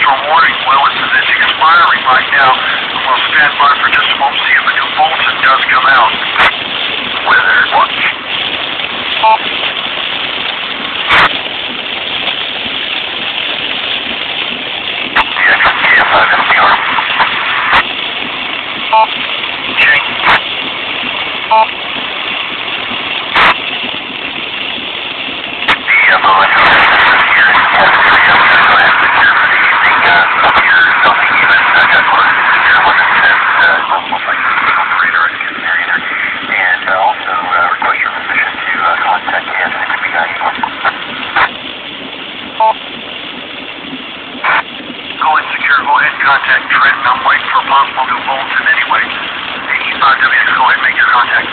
thunderstorm warning. Well, it's expiring right now. I'm going to stand by for just a moment, see if a new bulletin does come out. Weather watch. Go ahead and contact Trenton. I'm waiting for a possible new bulletin anyway. 85WX, go ahead and make your contact.